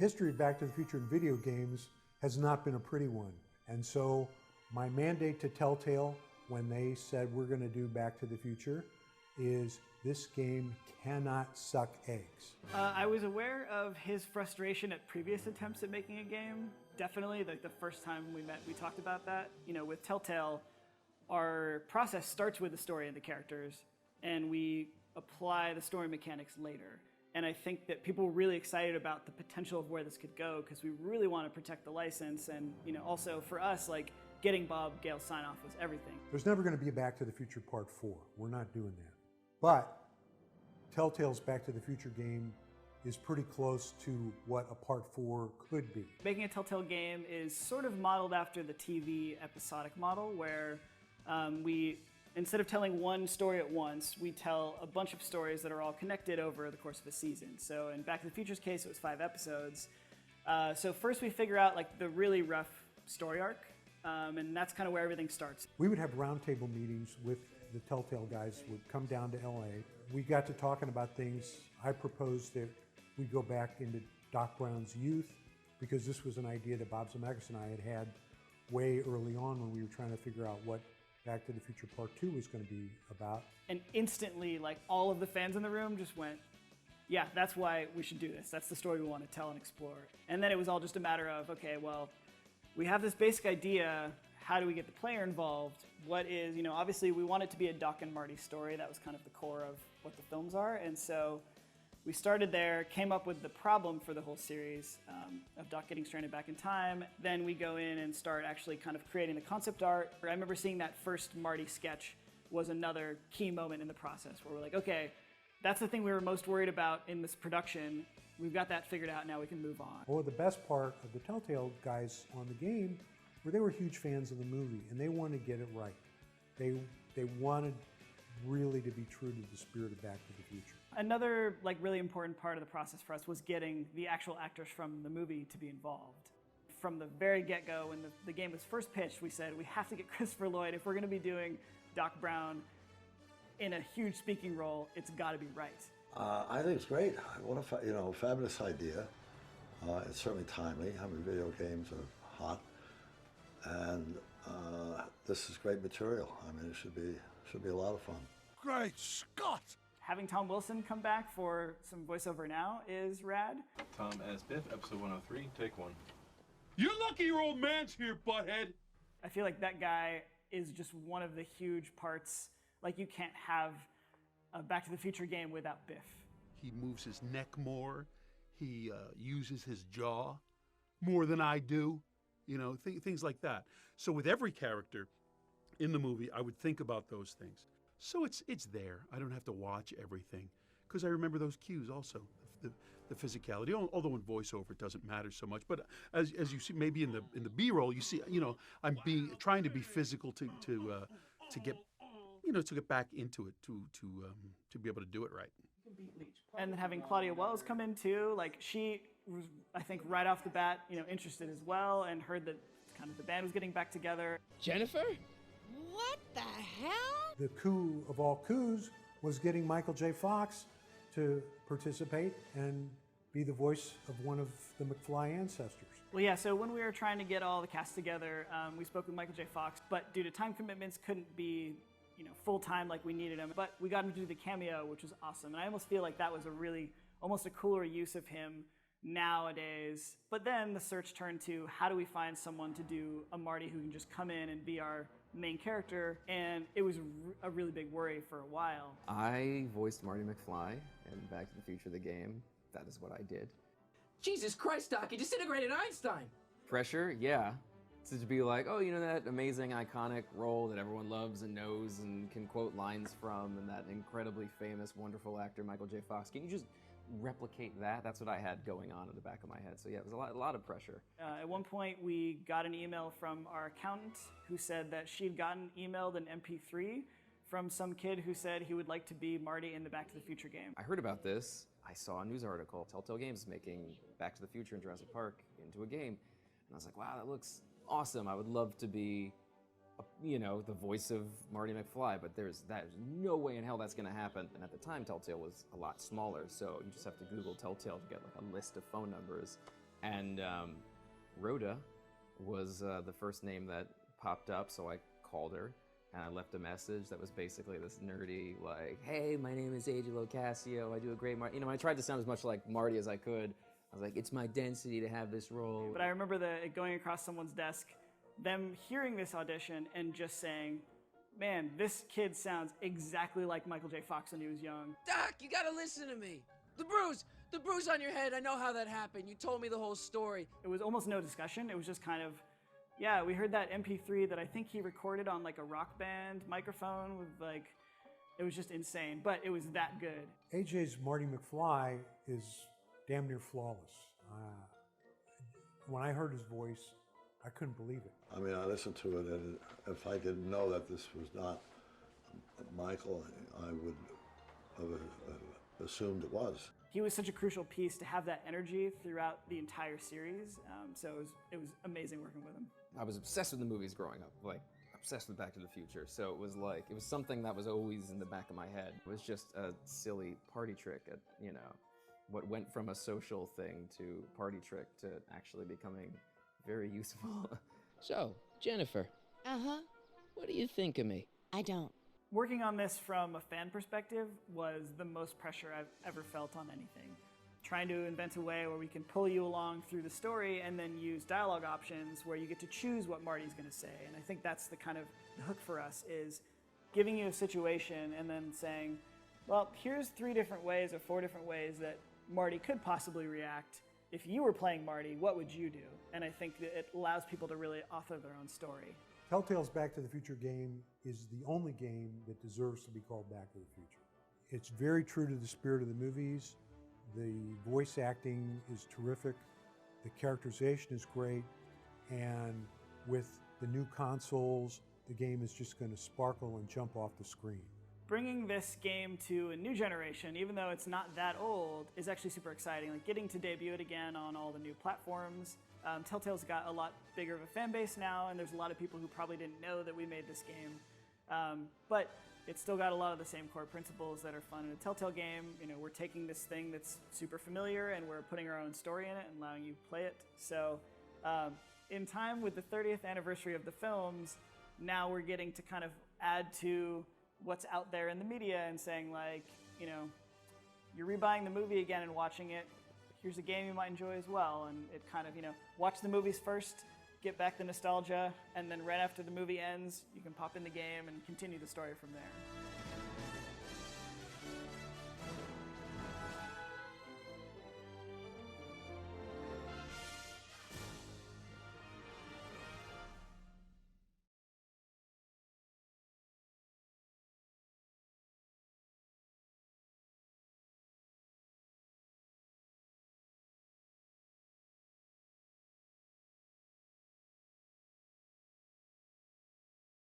History of Back to the Future in video games has not been a pretty one. And so my mandate to Telltale when they said we're going to do Back to the Future is this game cannot suck eggs. I was aware of his frustration at previous attempts at making a game. Definitely, like the first time we met, we talked about that. You know, with Telltale, our process starts with the story and the characters, and we apply the story mechanics later. And I think that people were really excited about the potential of where this could go because we really want to protect the license. And you know, also for us, like getting Bob Gale's sign-off was everything. There's never going to be a Back to the Future Part 4. We're not doing that. But Telltale's Back to the Future game is pretty close to what a Part 4 could be. Making a Telltale game is sort of modeled after the TV episodic model where we, instead of telling one story at once, we tell a bunch of stories that are all connected over the course of a season. So in Back to the Future's case, it was 5 episodes. So first we figure out like the really rough story arc, and that's kind of where everything starts. We would have roundtable meetings with the Telltale guys would come down to LA. We got to talking about things. I proposed that we go back into Doc Brown's youth because this was an idea that Bob Zemeckis and I had way early on when we were trying to figure out what Back to the Future Part 2 was going to be about. And instantly, like all of the fans in the room just went, yeah, that's why we should do this. That's the story we want to tell and explore. And then it was all just a matter of, okay, well, we have this basic idea. How do we get the player involved? What is, you know, obviously we want it to be a Doc and Marty story. That was kind of the core of what the films are. And so we started there, came up with the problem for the whole series of Doc getting stranded back in time. Then we go in and start actually kind of creating the concept art. I remember seeing that first Marty sketch was another key moment in the process where we're like, okay, that's the thing we were most worried about in this production. We've got that figured out, now we can move on. Well, the best part of the Telltale guys on the game were they were huge fans of the movie and they wanted to get it right. They wanted really to be true to the spirit of Back to the Future. Another like really important part of the process for us was getting the actual actors from the movie to be involved. From the very get-go, when the game was first pitched, we said we have to get Christopher Lloyd. If we're going to be doing Doc Brown in a huge speaking role, it's got to be right. I think it's great. What a fabulous idea. It's certainly timely. I mean, video games are hot, and this is great material. I mean, it should be a lot of fun. Great Scott! Having Tom Wilson come back for some voiceover now is rad. Tom as Biff, episode 103, take 1. You're lucky your old man's here, butthead! I feel like that guy is just one of the huge parts. Like, you can't have a Back to the Future game without Biff. He moves his neck more. He uses his jaw more than I do. You know, things like that. So with every character in the movie, I would think about those things. So it's there. I don't have to watch everything because I remember those cues also, the physicality. Although in voiceover it doesn't matter so much, but as you see, maybe in the B-roll, you see, you know, I'm trying to be physical to get back into it to be able to do it right. And then having Claudia Wells come in too, like she was, I think, right off the bat, you know, interested as well, and heard that kind of the band was getting back together. Jennifer? What the hell? The coup of all coups was getting Michael J. Fox to participate and be the voice of one of the McFly ancestors. Well, yeah, so when we were trying to get all the cast together, we spoke with Michael J. Fox, but due to time commitments, couldn't be, you know, full-time like we needed him. But we got him to do the cameo, which was awesome. And I almost feel like that was a really, almost a cooler use of him nowadays. But then the search turned to how do we find someone to do a Marty who can just come in and be our main character, and it was a really big worry for a while. I voiced Marty McFly in Back to the Future, the game. That is what I did. Jesus Christ, Doc, you disintegrated Einstein! Pressure, yeah. To be like, oh, you know that amazing, iconic role that everyone loves and knows and can quote lines from, and that incredibly famous, wonderful actor, Michael J. Fox. Can you just replicate that? That's what I had going on in the back of my head. So yeah, it was a lot of pressure. At one point, we got an email from our accountant who said that she'd gotten emailed an MP3 from some kid who said he would like to be Marty in the Back to the Future game. I heard about this. I saw a news article. Telltale Games is making Back to the Future and Jurassic Park into a game. And I was like, wow, that looks awesome. I would love to be, you know, the voice of Marty McFly, but there's no way in hell that's gonna happen. And at the time, Telltale was a lot smaller, so you just have to Google Telltale to get like a list of phone numbers. And Rhoda was the first name that popped up, so I called her and I left a message that was basically this nerdy, like, hey, my name is AJ Locascio, I do a great Marty. You know, I tried to sound as much like Marty as I could. I was like, it's my density to have this role. But I remember it going across someone's desk, them hearing this audition and just saying, man, this kid sounds exactly like Michael J. Fox when he was young. Doc, you gotta listen to me. The bruise on your head, I know how that happened. You told me the whole story. It was almost no discussion. It was just kind of, yeah, we heard that MP3 that I think he recorded on like a Rock Band microphone with like, it was just insane, but it was that good. AJ's Marty McFly is damn near flawless. When I heard his voice, I couldn't believe it. I mean, I listened to it, and if I didn't know that this was not Michael, I would have assumed it was. He was such a crucial piece to have that energy throughout the entire series, so it was amazing working with him. I was obsessed with the movies growing up, like obsessed with Back to the Future. So it was something that was always in the back of my head. It was just a silly party trick at, you know, what went from a social thing to party trick to actually becoming very useful. So, Jennifer. Uh-huh. What do you think of me? I don't. Working on this from a fan perspective was the most pressure I've ever felt on anything. Trying to invent a way where we can pull you along through the story and then use dialogue options where you get to choose what Marty's going to say. And I think that's the kind of the hook for us, is giving you a situation and then saying, well, here's 3 different ways or 4 different ways that Marty could possibly react. If you were playing Marty, what would you do? And I think that it allows people to really author their own story. Telltale's Back to the Future game is the only game that deserves to be called Back to the Future. It's very true to the spirit of the movies. The voice acting is terrific. The characterization is great. And with the new consoles, the game is just going to sparkle and jump off the screen. Bringing this game to a new generation, even though it's not that old, is actually super exciting. Like getting to debut it again on all the new platforms. Telltale's got a lot bigger of a fan base now, and there's a lot of people who probably didn't know that we made this game. But it's still got a lot of the same core principles that are fun in a Telltale game. You know, we're taking this thing that's super familiar and we're putting our own story in it and allowing you to play it. So in time with the 30th anniversary of the films, now we're getting to kind of add to what's out there in the media and saying, like, you know, you're rebuying the movie again and watching it. Here's a game you might enjoy as well. And it kind of, you know, watch the movies first, get back the nostalgia, and then right after the movie ends, you can pop in the game and continue the story from there.